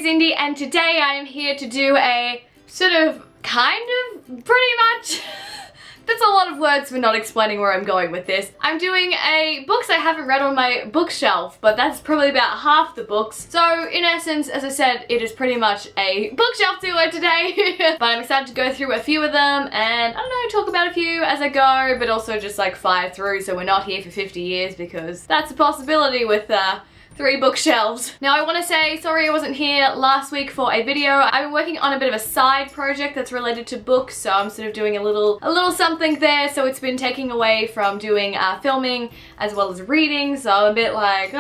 is Indy, and today I am here to do a sort of, pretty much, that's a lot of words for not explaining where I'm going with this. I'm doing a books I haven't read on my bookshelf, but that's probably about half the books. So in essence, as I said, it is pretty much a bookshelf tour today. But I'm excited to go through a few of them and, I don't know, talk about a few as I go, but also just like fire through so we're not here for 50 years because that's a possibility with 3 bookshelves. Now I want to say sorry I wasn't here last week for a video. I've been working on a bit of a side project that's related to books, so I'm sort of doing a little something there, so it's been taking away from doing filming as well as reading, so I'm a bit like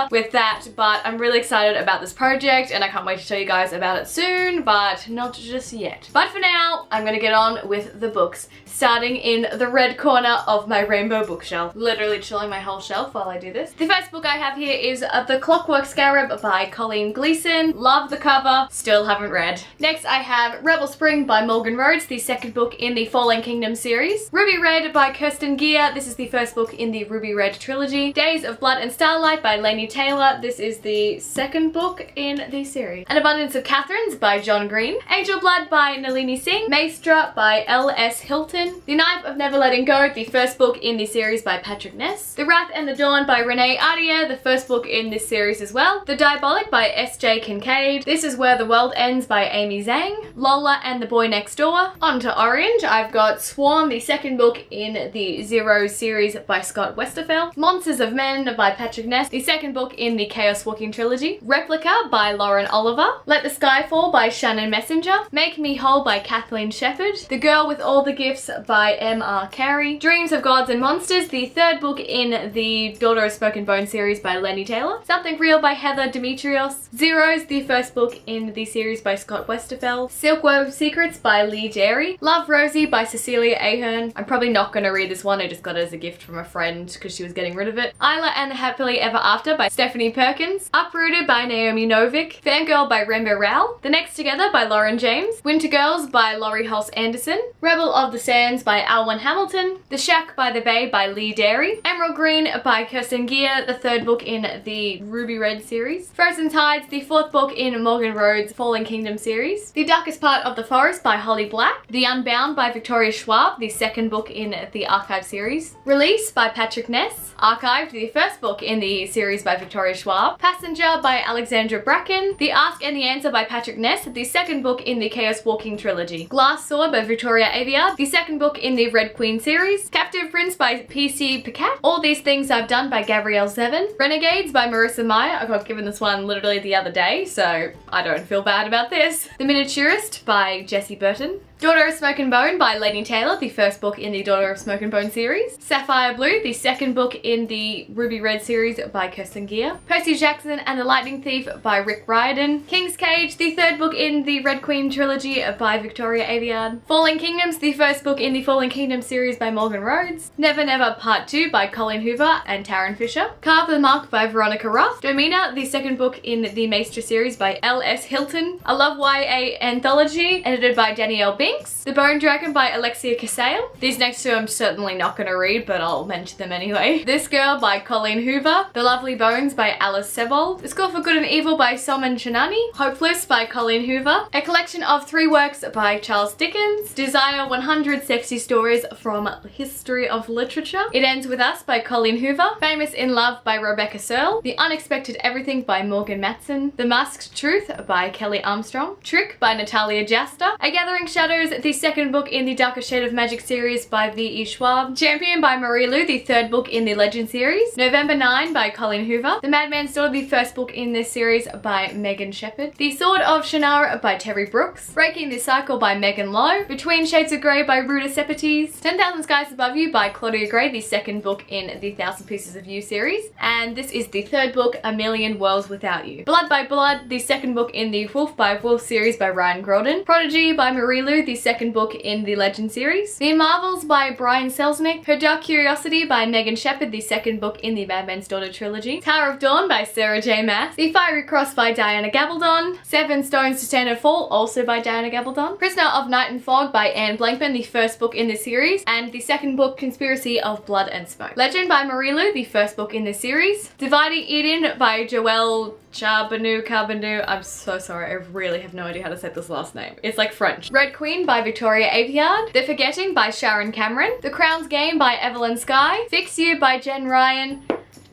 with that, but I'm really excited about this project and I can't wait to tell you guys about it soon, but not just yet. But for now, I'm gonna get on with the books, starting in the red corner of my rainbow bookshelf. Literally chilling my whole shelf while I do this. The first book I have here is The Clockwork Scarab by Colleen Gleason. Love the cover, still haven't read. Next I have Rebel Spring by Morgan Rhodes, the second book in the Fallen Kingdom series. Ruby Red by Kirsten Gier, this is the first book in the Ruby Red trilogy. Days of Blood and Starlight by Laini Taylor, this is the second book in the series. An Abundance of Catherines by John Green. Angel Blood by Nalini Singh. Maestra by L.S. Hilton. The Knife of Never Letting Go, the first book in the series by Patrick Ness. The Wrath and the Dawn by Renee Ardier, the first book in this series as well. The Diabolic by S.J. Kincaid. This is Where the World Ends by Amy Zhang. Lola and the Boy Next Door. On to Orange, I've got Swarm, the second book in the Zero series by Scott Westerfeld. Monsters of Men by Patrick Ness, the second book in the Chaos Walking trilogy. Replica by Lauren Oliver. Let the Sky Fall by Shannon Messenger. Make Me Whole by Kathleen Shepherd. The Girl with All the Gifts by M.R. Carey. Dreams of Gods and Monsters, the third book in the Daughter of Smoke and Bone series by Lenny Taylor. Something Real by Heather Demetrios. Zeros, the first book in the series by Scott Westerfeld. Silkworm Secrets by Lee Derry. Love Rosie by Cecilia Ahern. I'm probably not going to read this one, I just got it as a gift from a friend because she was getting rid of it. Isla and the Happily Ever After by Stephanie Perkins. Uprooted by Naomi Novik. Fangirl by Rembo Rao. The Next Together by Lauren James. Winter Girls by Laurie Hulse Anderson. Rebel of the Sands by Alwyn Hamilton. The Shack by the Bay by Lee Derry. Emerald Green by Kirsten Gier, the third book in the Ruby Red series. Frozen Tides, the fourth book in Morgan Rhodes' Fallen Kingdom series. The Darkest Part of the Forest by Holly Black. The Unbound by Victoria Schwab, the second book in the Archive series. Release by Patrick Ness. Archived, the first book in the series by Victoria Schwab. Passenger by Alexandra Bracken. The Ask and the Answer by Patrick Ness, the second book in the Chaos Walking trilogy. Glass Sword by Victoria Aveyard, the second book in the Red Queen series. Captive Prince by P.C. Pacat. All These Things I've Done by Gabrielle Zevin. Renegades by Marissa Meyer. I got given this one literally the other day, so I don't feel bad about this. The Miniaturist by Jessie Burton. Daughter of Smoke and Bone by Laini Taylor, the first book in the Daughter of Smoke and Bone series. Sapphire Blue, the second book in the Ruby Red series by Kirsten Gier. Percy Jackson and the Lightning Thief by Rick Riordan. King's Cage, the third book in the Red Queen trilogy by Victoria Aveyard. Fallen Kingdoms, the first book in the Fallen Kingdom series by Morgan Rhodes. Never Never Part 2 by Colleen Hoover and Taryn Fisher. Carve the Mark by Veronica Ruff. Domina, the second book in the Maestra series by L.S. Hilton. A Love YA anthology edited by Danielle Binks. The Bone Dragon by Alexia Casale. These next two I'm certainly not going to read, but I'll mention them anyway. This Girl by Colleen Hoover. The Lovely Bones by Alice Sebold. The Score for Good and Evil by Salman Shanani. Hopeless by Colleen Hoover. A collection of 3 works by Charles Dickens. Desire 100 Sexy Stories from History of Literature. It Ends With Us by Colleen Hoover. Famous in Love by Rebecca Searle. The Unexpected Everything by Morgan Matson. The Masked Truth by Kelly Armstrong. Trick by Natalia Jasta. A Gathering Shadows, the second book in the Darker Shade of Magic series by V.E. Schwab. Champion by Marie Lu, the third book in the Legend series. November 9 by Colleen Hoover. The Madman's Daughter, the first book in this series by Megan Shepherd. The Sword of Shannara by Terry Brooks. Breaking the Cycle by Megan Lowe. Between Shades of Grey by Ruta Sepetys. 10,000 Skies Above You by Claudia Gray, the second book in the 1,000 Pieces of You series. And this is the third book, A Million Worlds Without You. Blood by Blood, the second book in the Wolf by Wolf series by Ryan Grodin. Prodigy by Marie Lu, the second book in the Legend series. The Marvels by Brian Selznick. Her Dark Curiosity by Megan Shepherd, the second book in the Madman's Daughter trilogy. Tower of Dawn by Sarah J. Maas. The Fiery Cross by Diana Gabaldon. Seven Stones to Stand or Fall, also by Diana Gabaldon. Prisoner of Night and Fog by Anne Blankman, the first book in the series, and the second book, Conspiracy of Blood and Smoke. Legend by Marilu, the first book in the series. Dividing Eden by Joelle Charbonneau. I'm so sorry, I really have no idea how to say this last name. It's like French. Red Queen by Victoria Aveyard. The Forgetting by Sharon Cameron. The Crown's Game by Evelyn Skye. Fix You by Jen Ryan.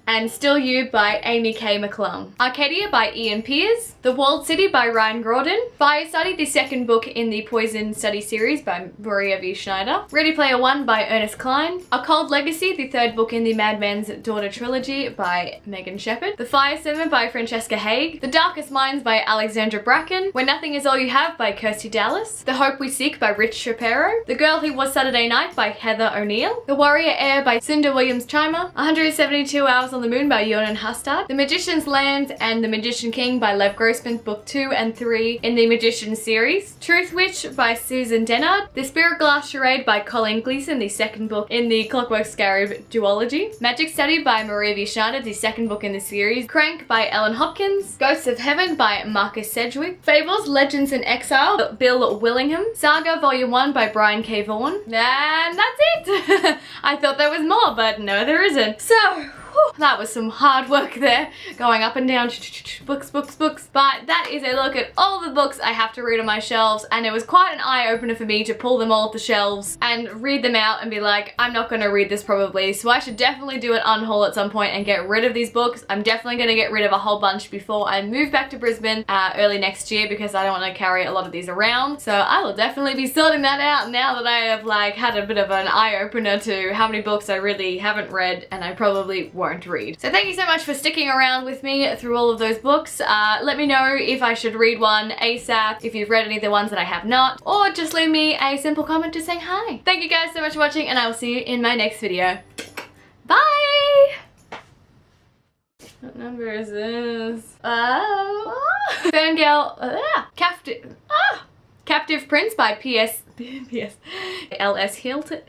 And Still You by Amy K. McClung. Arcadia by Ian Pearce. The Walled City by Ryan Gordon. Fire Study, the second book in the Poison Study series by Maria V. Schneider. Ready Player One by Ernest Cline. A Cold Legacy, the third book in the Madman's Daughter trilogy by Megan Shepherd. The Fire Sermon by Francesca Haig. The Darkest Minds by Alexandra Bracken. When Nothing Is All You Have by Kirsty Dallas. The Hope We Seek by Rich Shapiro. The Girl Who Was Saturday Night by Heather O'Neill. The Warrior Heir by Cinder Williams-Chimer. 172 Hours on the Moon by Yonan Hastad. The Magician's Land and The Magician King by Lev Grossman, book 2 and 3 in the Magician series. Truth Witch by Susan Dennard. The Spirit Glass Charade by Colleen Gleason, the second book in the Clockwork Scarab duology. Magic Study by Maria V. Schneider, the second book in the series. Crank by Ellen Hopkins. Ghosts of Heaven by Marcus Sedgwick. Fables, Legends in Exile, Bill Willingham. Saga Volume 1 by Brian K. Vaughan. And that's it! I thought there was more, but no there isn't. So, that was some hard work there, going up and down, books. But that is a look at all the books I have to read on my shelves, and it was quite an eye-opener for me to pull them all off the shelves and read them out and be like, I'm not going to read this probably, so I should definitely do an unhaul at some point and get rid of these books. I'm definitely going to get rid of a whole bunch before I move back to Brisbane early next year, because I don't want to carry a lot of these around. So I will definitely be sorting that out now that I have like had a bit of an eye-opener to how many books I really haven't read and I probably won't read. So thank you so much for sticking around with me through all of those books. Let me know if I should read one ASAP, if you've read any of the ones that I have not, or just leave me a simple comment just saying hi. Thank you guys so much for watching, and I will see you in my next video. Bye! What number is this? Fangirl, Captive Prince by P.S. L.S. Hilton.